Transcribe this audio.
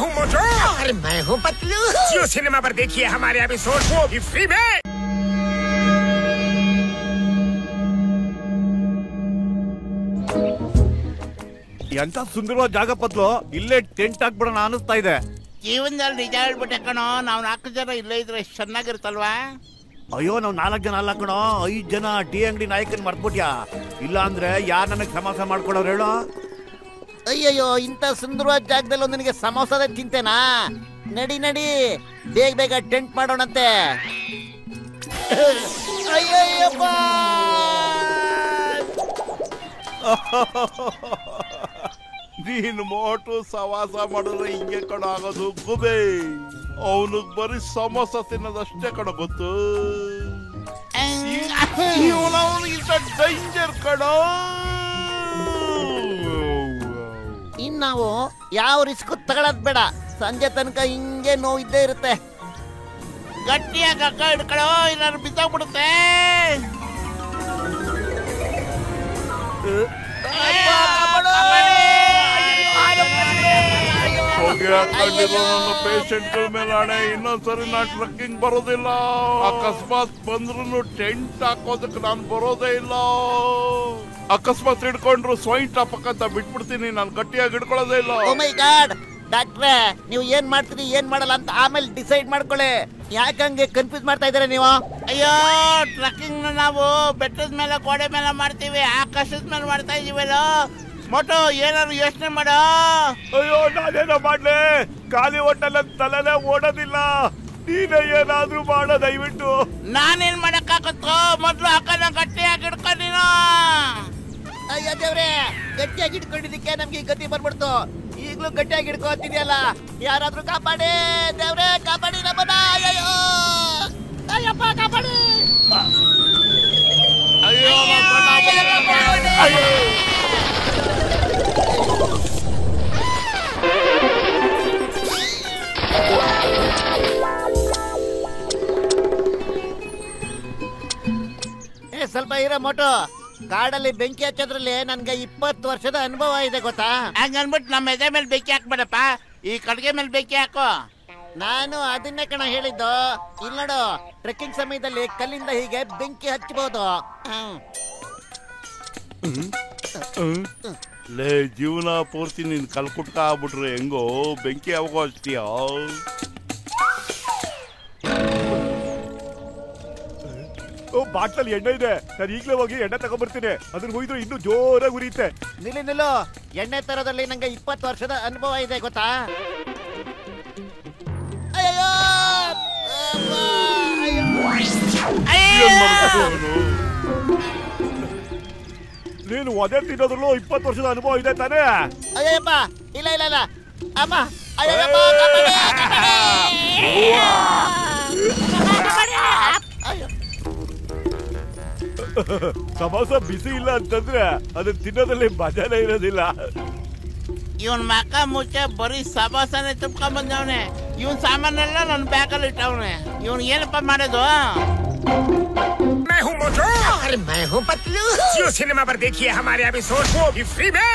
हूँ मोटू और मैं हूँ पतलू। जियो सिनेमा पर देखिए हमारे एपिसोड, वो भी फ्री में। ಎಂತ ಸುಂದರವಾದ ಜಾಗ ಪತ್ಲು, ಇಲ್ಲೇ ಟೆಂಟ್ ಹಾಕ್ಬಿಡೋಣ ಅನಿಸ್ತಾ ಇದೆ. ಜೀವನದಲ್ಲಿ ನಿಜ ಹೇಳ್ಬಿಟ್ಟೆ ಕಣೋ, ನಾವು 4 ಜನ ಇಲ್ಲೇ ಇದ್ರೆ ಎಷ್ಟು ಚೆನ್ನಾಗಿರುತ್ತಲ್ವಾ. ಅಯ್ಯೋ, ನಾವು 4 ಜನ ಅಲ್ಲ ಕಣೋ, 5 ಜನ. ಟೀ ಅಂಗಡಿ ನಾಯಕನ್ ಮರ್ತ್ಬಿಟ್ಯಾ? ಇಲ್ಲ ಅಂದ್ರೆ ಯಾರು ನನಗೆ ಸಮಾಸ ಮಾಡ್ಕೊಡೋರು ಹೇಳೋ? ಅಯ್ಯಯ್ಯೋ, ಇಂಥ ಸುಂದರವಾದ ಜಾಗದಲ್ಲಿ ನಿನಗೆ ಸಮೋಸದ ಚಿಂತೆನಾ? ನಡಿ ನಡಿ, ಬೇಗ ಬೇಗ ಟೆಂಟ್ ಮಾಡೋಣಂತೆ. ಅಯ್ಯಯ್ಯಪ್ಪ, ನೀನು ಮೋಟು ಸವಾಸ ಮಾಡಿದ್ರೆ ಹಿಂಗೆ ಕಣ ಆಗೋದು ಗುಬೆ. ಅವನಿಗೆ ಬರೀ ಸಮೋಸ ತಿನ್ನೋದಷ್ಟೇ ಕಣ ಗೊತ್ತು. ಡೇಂಜರ್ ಕಣ. ಇನ್ ನಾವು ಯಾವ ರಿಸ್ಕ್ ತಗೊಳದ್ ಬೇಡ. ಸಂಜೆ ತನಕ ಹಿಂಗೆ ನೋವು ಇದ್ದೇ ಇರುತ್ತೆ. ಗಟ್ಟಿಯಾಗಿ ಅಕ್ಕ ಹಿಡ್ಕೊಳ್ಳೋ, ಇಲ್ಲಾರು ಬಿದ್ದೋಗ್ಬಿಡುತ್ತೆ. ಹೋಗಿ ಹಾಕೊಂಡಿರೋ ನನ್ನ ಪೇಷಂಟ್ಗಳ ಮೇಲೆ ಹಣೆ. ಇನ್ನೊಂದ್ಸರಿ ನಾನು ಟ್ರಕ್ಕಿಂಗ್ ಬರೋದಿಲ್ಲ. ಅಕಸ್ಮಾತ್ ಬಂದ್ರು ಟೆಂಟ್ ಹಾಕೋದಕ್ಕೆ ನಾನು ಬರೋದೇ ಇಲ್ಲ. ಅಕಸ್ಮಾತ್ ಹಿಡ್ಕೊಂಡ್ರು ಸ್ವೈನ್ ಟಾಪಕ್ ಅಂತ ಬಿಟ್ಬಿಡ್ತೀನಿ. ನಾನು ಗಟ್ಟಿಯಾಗಿ ಹಿಡ್ಕೊಳ್ಳೋದೇ ಇಲ್ಲ. ಓ ಮೈ ಗಾಡ್, ಡಾಕ್ಟ್ರೆ, ನೀವು ಏನ್ ಮಾಡ್ತೀರಿ ಏನ್ ಮಾಡಲ್ಲ ಅಂತ ಆಮೇಲೆ ಡಿಸೈಡ್ ಮಾಡ್ಕೊಳ್ಳಿ. ಯಾಕಂಗೆ ಕನ್ಫ್ಯೂಸ್ ಮಾಡ್ತಾ ಇದಾರೆ ನೀವು? ಅಯ್ಯೋ, ಟ್ರಕ್ಕಿಂಗ್ ನಾವು ಬೆಟ್ಟದ ಮೇಲೆ ಗೋಡೆ ಮೇಲೆ ಮಾಡ್ತೀವಿ, ಆಕಾಶದ ಮೇಲೆ ಮಾಡ್ತಾ ಇದೀವಲ್ಲ. ಮೊಟು ಏನಾದ್ರು ಯೋಚನೆ ಮಾಡೋ. ಅಯ್ಯೋ, ನಾನೇನೋ ಮಾಡ್ಲಿ? ಖಾಲಿ ಹೊಟ್ಟೆಲ್ಲ ತಲೆನೇ ಓಡೋದಿಲ್ಲ. ನೀನೇ ಏನಾದ್ರೂ ಮಾಡೋ ದಯವಿಟ್ಟು. ನಾನೇನ್ ಮಾಡಕ್ಕಾಗತ್ತೋ? ಮೊದ್ಲು ಅಕ್ಕನ ಗಟ್ಟಿಯಾಗಿ ಹಿಡ್ಕೊ ನೀನು. ಅಯ್ಯೋ ದೇವ್ರೆ, ಗಟ್ಟಿಯಾಗಿ ಹಿಡ್ಕೊಂಡಿದ್ದಕ್ಕೆ ನಮ್ಗೆ ಗತಿ ಬರ್ಬಿಡ್ತು. ಈಗ್ಲೂ ಗಟ್ಟಿಯಾಗಿ ಹಿಡ್ಕೊತಿದ್ಯಲ್ಲ, ಯಾರಾದ್ರೂ ಕಾಪಾಡಿ ದೇವ್ರೆ, ಕಾಪಾಡಿ ನಮ್ಮನ್ನ. ಅಯ್ಯೋ, ಅಯ್ಯಪ್ಪ ಕಾಪಾಡಿ. ಅಯ್ಯೋ, ಸ್ವಲ್ಪ ಇರೋ ಮೊಟು. ಕಾಡಲ್ಲಿ ಬೆಂಕಿ ಹಚ್ಚೋದ್ರಲ್ಲಿ ನನ್ಗೆ 20 ವರ್ಷದ ಅನುಭವ ಇದೆ ಗೊತ್ತಾ. ಹಂಗನ್ಬಿಟ್ಟು ನಮ್ಮ ಎದೆ ಮೇಲೆ ಬೆಂಕಿ ಹಾಕ್ಬೇಡಪ್ಪ, ಈ ಕಡ್ಗೆ ಮೇಲೆ ಬೆಂಕಿ ಹಾಕೋ. ನಾನು ಅದನ್ನೇ ಕಣ ಹೇಳಿದ್ದು. ಇಲ್ಲಿ ನೋಡು, ಟ್ರೆಕ್ಕಿಂಗ್ ಸಮಯದಲ್ಲಿ ಕಲ್ಲಿಂದ ಹೀಗೆ ಬೆಂಕಿ ಹಚ್ಚಬಹುದು. ಲೇ, ಜೀವನ ಪೂರ್ತಿ ನೀನ್ ಕಲ್ಕುಟ್ಕ ಆಗ್ಬಿಟ್ರೆ ಹೆಂಗೋ? ಬೆಂಕಿ ಯಾವಾಗೋ ಹಚ್ತೀಯ? ಬಾಟ್ಲಲ್ಲಿ ಎಣ್ಣೆ ಇದೆ, ನಾನು ಈಗಲೇ ಹೋಗಿ ಎಣ್ಣೆ ತಗೊಂಡ್ಬರ್ತೀನಿ. ಅದನ್ನ ಹೋಯ್ದ್ರೆ ಇನ್ನೂ ಜೋರಾಗಿ ಉರಿಯುತ್ತೆ. ನಿಲ್ಲು, ಎಣ್ಣೆ ತರೋದ್ರಲ್ಲಿ ನಂಗೆ 20 ವರ್ಷದ ಅನುಭವ ಇದೆ ಗೊತ್ತಾ. ಅಯ್ಯೋ, ನೀನು ಒದೆ ತಿನ್ನೋದ್ರಲ್ಲೂ 20 ವರ್ಷದ ಅನುಭವ ಇದೆ ತಾನೇ? ಅಯ್ಯಪ್ಪ, ಇಲ್ಲ ಇಲ್ಲ ಇಲ್ಲ ಅಮ್ಮ, ಅಯ್ಯಪ್ಪ ಕಾಪಾಡಿ, ಸಮೋಸ ಬಿಸಿ ಇಲ್ಲ ಅಂತಂದ್ರೆ ಅದನ್ನ ತಿನ್ನೋದ್ರಲ್ಲಿ ಮಜಾನೇ ಇರೋದಿಲ್ಲ. ಇವನ್ ಮಕ್ಕ ಮುಚ್ಚ ಬರೀ ಸಬಾಸನೆ ತುಂಬ್ಕೊಂಡ್ ಬಂದವನೆ. ಇವನ್ ಸಾಮಾನೆಲ್ಲ ನನ್ನ ಬ್ಯಾಗಲ್ಲಿ ಇಟ್ಟವನೆ. ಇವನ್ ಏನಪ್ಪ ಮಾಡೋದು? मैं हूँ मोटू और मैं हूँ पतलू। जियो सिनेमा पर देखिए हमारे एपिसोड, वो भी फ्री में।